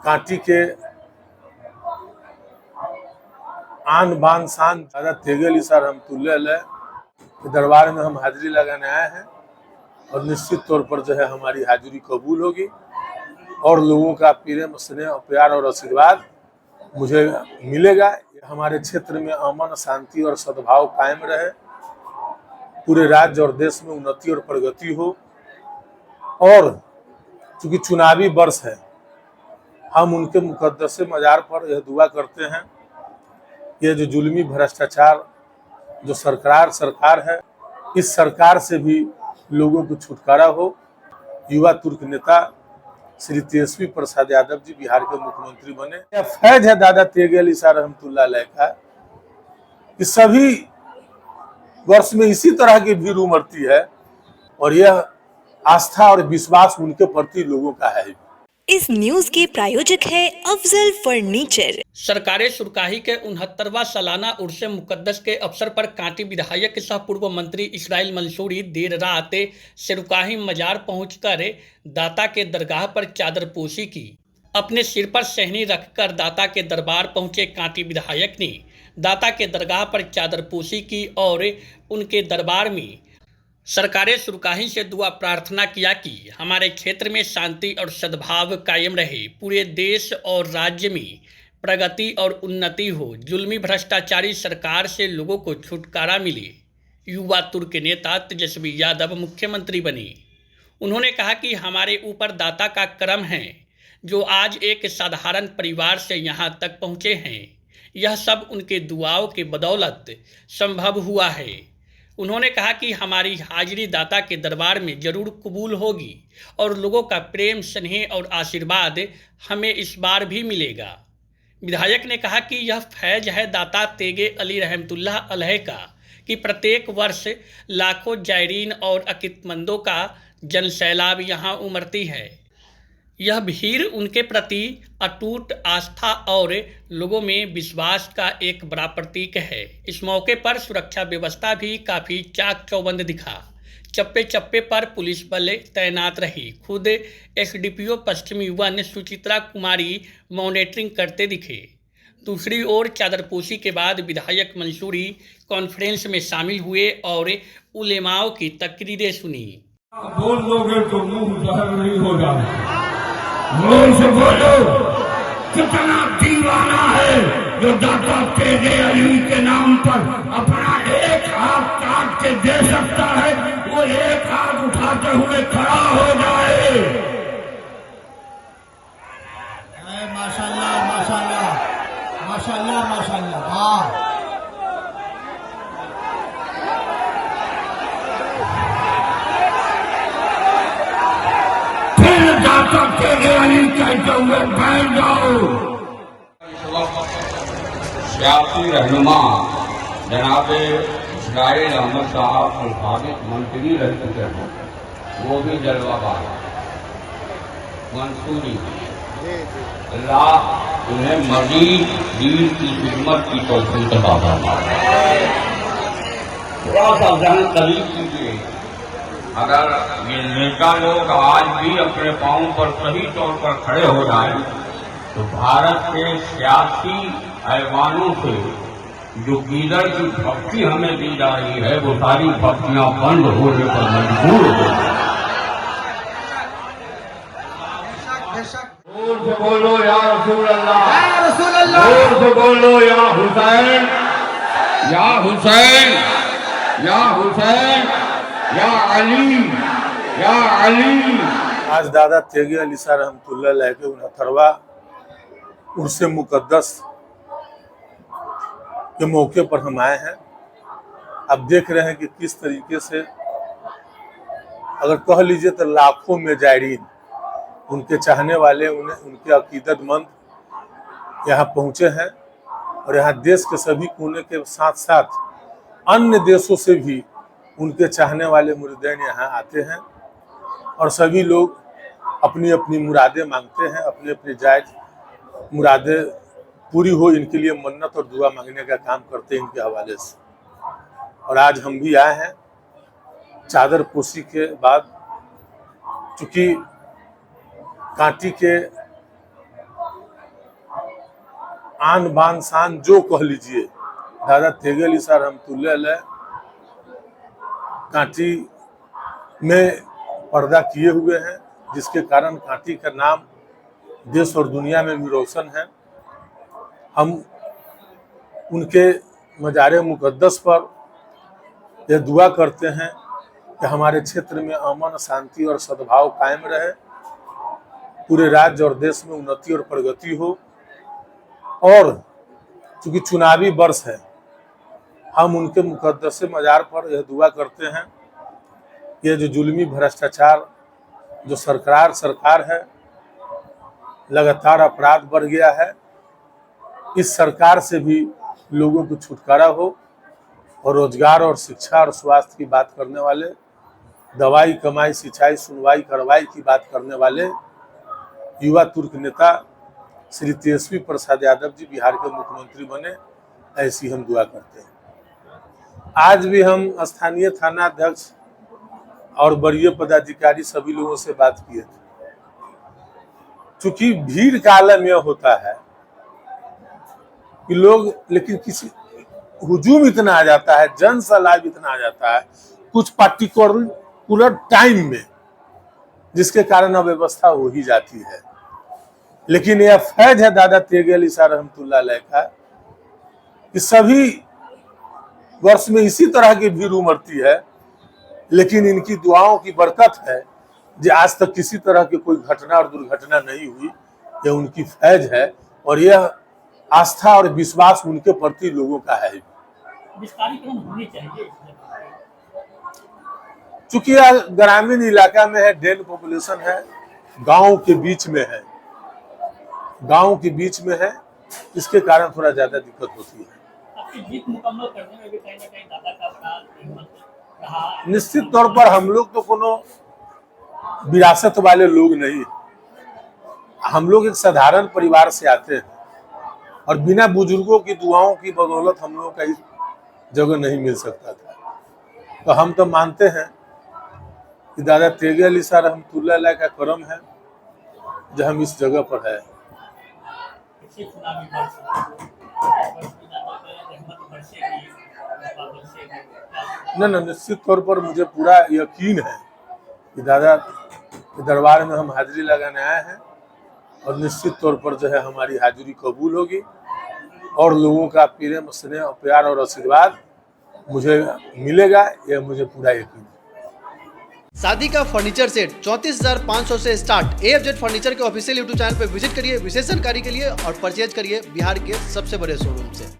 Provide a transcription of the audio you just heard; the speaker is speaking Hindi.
कांटी के आन बान शान दादा तेगल इसा रहमतुल्लाह के दरबार में हम हाजिरी लगाने आए हैं और निश्चित तौर पर जो है हमारी हाजिरी कबूल होगी और लोगों का प्रेम स्नेह और प्यार और आशीर्वाद मुझे मिलेगा। हमारे क्षेत्र में अमन शांति और सद्भाव कायम रहे, पूरे राज्य और देश में उन्नति और प्रगति हो। और चूंकि चुनावी वर्ष है, हम उनके मुकद्दस मजार पर यह दुआ करते हैं, ये जो जुल्मी भ्रष्टाचार जो सरकार है, इस सरकार से भी लोगों को छुटकारा हो। युवा तुर्क नेता श्री तेजस्वी प्रसाद यादव जी बिहार के मुख्यमंत्री बने। यह फैज है दादा तेगल इसा रहमतुल्लाह अलैह का कि सभी वर्ष में इसी तरह की भीड़ उमड़ती है और यह आस्था और विश्वास उनके प्रति लोगों का है। इस न्यूज के प्रायोजक है अफजल फर्नीचर। सरकारे सुरकाही के 69वां सालाना उर्स मुकद्दस के अवसर पर कांटी विधायक सह पूर्व मंत्री इसराइल मंसूरी देर रात सिरकाही मजार पहुंचकर दाता के दरगाह पर चादरपोशी की। अपने सिर पर सहनी रखकर दाता के दरबार पहुंचे कांटी विधायक ने दाता के दरगाह पर चादरपोशी की और उनके दरबार में सरकारे सुरकाही से दुआ प्रार्थना किया कि हमारे क्षेत्र में शांति और सद्भाव कायम रहे, पूरे देश और राज्य में प्रगति और उन्नति हो, जुल्मी भ्रष्टाचारी सरकार से लोगों को छुटकारा मिले। युवा तुर्क नेता तेजस्वी यादव मुख्यमंत्री बने। उन्होंने कहा कि हमारे ऊपर दाता का करम है जो आज एक साधारण परिवार से यहाँ तक पहुँचे हैं। यह सब उनके दुआओं के बदौलत संभव हुआ है। उन्होंने कहा कि हमारी हाजिरी दाता के दरबार में जरूर कबूल होगी और लोगों का प्रेम स्नेह और आशीर्वाद हमें इस बार भी मिलेगा। विधायक ने कहा कि यह फैज है दाता तेगे अली रहमतुल्लाह अलैह का कि प्रत्येक वर्ष लाखों जायरीन और अकीदतमंदों का जनसैलाब यहाँ उमड़ती है। यह भीड़ उनके प्रति अटूट आस्था और लोगों में विश्वास का एक बड़ा प्रतीक है। इस मौके पर सुरक्षा व्यवस्था भी काफ़ी चाक चौबंद दिखा। चप्पे चप्पे पर पुलिस बल तैनात रही। खुद एसडीपीओ पश्चिमी वन सुचित्रा कुमारी मॉनिटरिंग करते दिखे। दूसरी ओर चादरपोशी के बाद विधायक मंसूरी कॉन्फ्रेंस में शामिल हुए और उलेमाओं की तकरीरें सुनी। बोल दोगे तो मुंह जहर नहीं होगा। जोर से बोलो, कितना दीवाना है जो दाता तेगे अली के नाम पर अपना एक हाथ काट के दे सकता है, वो एक हाथ उठाते हुए खड़ा हो जाए। माशाल्लाह माशाल्लाह माशाल्लाह माशाल्लाह। हाँ, कहते हुए बैठ जाओ। सियासी रहनुमा जनाब इसराइल अहमद साहब संभावित मंत्री रह चुके हैं, वो भी जलवाबाज मंसूरी। अल्लाह उन्हें मजीद दीन की खिदमत की तौफीक अता फरमाए। थोड़ा सा ध्यान करीब कीजिए, अगर ये नेता लोग आज भी अपने पांव पर सही तौर पर खड़े हो जाएं, तो भारत के सियासी ऐवानों से जो गीदड़ की भक्ति हमें दी जा रही है, वो सारी भक्तियां बंद होने पर मजबूर हो जाए। जोर से बोलो या रसूल अल्लाह, या रसूल अल्लाह। जोर से बोलो या हुसैन, या हुसैन, या हुसैन, या अली, या अली। आज दादा तेगे अली इसा रहमतुल्लाह अलैह के 69वां उर्स मुकद्दस के मौके पर हम आए हैं। अब देख रहे हैं कि किस तरीके से, अगर कह लीजिए तो लाखों में जायरीन, उनके चाहने वाले, उन्हें उनके अकीदतमंद यहाँ पहुँचे हैं और यहाँ देश के सभी कोने के साथ साथ अन्य देशों से भी उनके चाहने वाले मुरीदैन यहाँ आते हैं और सभी लोग अपनी अपनी मुरादें मांगते हैं, अपनी अपनी जायज मुरादें पूरी हो, इनके लिए मन्नत और दुआ मांगने का काम करते हैं इनके हवाले से। और आज हम भी आए हैं चादरपोशी के बाद, चूँकि कांटी के आन बान शान जो कह लीजिए, दादा तेगेली सर हम तुल्य ले कांटी में पर्दा किए हुए हैं, जिसके कारण कांटी का नाम देश और दुनिया में भी रोशन है। हम उनके मजार मुकद्दस पर यह दुआ करते हैं कि हमारे क्षेत्र में अमन, शांति और सद्भाव कायम रहे, पूरे राज्य और देश में उन्नति और प्रगति हो। और चूंकि चुनावी वर्ष है, हम उनके मुकद्दस मजार पर यह दुआ करते हैं, ये जो जुल्मी भ्रष्टाचार जो सरकार है, लगातार अपराध बढ़ गया है, इस सरकार से भी लोगों को छुटकारा हो और रोजगार और शिक्षा और स्वास्थ्य की बात करने वाले, दवाई कमाई सिंचाई सुनवाई कार्रवाई की बात करने वाले युवा तुर्क नेता श्री तेजस्वी प्रसाद यादव जी बिहार के मुख्यमंत्री बने, ऐसी हम दुआ करते हैं। आज भी हम स्थानीय थाना अध्यक्ष और वरीय पदाधिकारी सभी लोगों से बात किए थे। चूंकि भीड़ का आलम यह होता है कि लोग, लेकिन किसी हुजूम इतना आ जाता है, जन सलाब इतना आ जाता है कुछ पार्टिकुलर टाइम में, जिसके कारण अव्यवस्था हो ही जाती है। लेकिन यह फैज है दादा तेगेली सर रहमतुल्लाह अलैह का कि सभी वर्ष में इसी तरह की भीड़ उमड़ती है, लेकिन इनकी दुआओं की बरकत है जो आज तक किसी तरह की कोई घटना और दुर्घटना नहीं हुई। यह उनकी फैज है और यह आस्था और विश्वास उनके प्रति लोगों का है। विस्तारीकरण होनी चाहिए। चूंकि यह ग्रामीण इलाका में है, डेन पॉपुलेशन है, गांव के बीच में है, इसके कारण थोड़ा ज्यादा दिक्कत होती है। आपकी जीत मुकम्मल करने में भी कहीं ना कहीं दादा का बड़ा हिम्मत रहा। निश्चित तौर पर हम लोग तो कोनो विरासत वाले लोग नहीं, हम लोग एक साधारण परिवार से आते हैं और बिना बुजुर्गों की दुआओं की बदौलत हम लोगों का इस जगह नहीं मिल सकता था। तो हम तो मानते हैं कि दादा तेगेली सर रहमतुल्लाह अलैह का करम है जो हम इस जगह पर है। न निश्चित तौर पर मुझे पूरा यकीन है कि दादा के दरबार में हम हाजिरी लगाने आए हैं और निश्चित तौर पर जो है हमारी हाजिरी कबूल होगी और लोगों का प्रेम स्नेह प्यार और आशीर्वाद मुझे मिलेगा, यह मुझे पूरा यकीन है। शादी का फर्नीचर सेट 34,500 से स्टार्ट। AFZ फर्नीचर के ऑफिशियल YouTube चैनल पर विजिट करिए विशेष जानकारी के लिए और परचेज करिए बिहार के सबसे बड़े शोरूम से।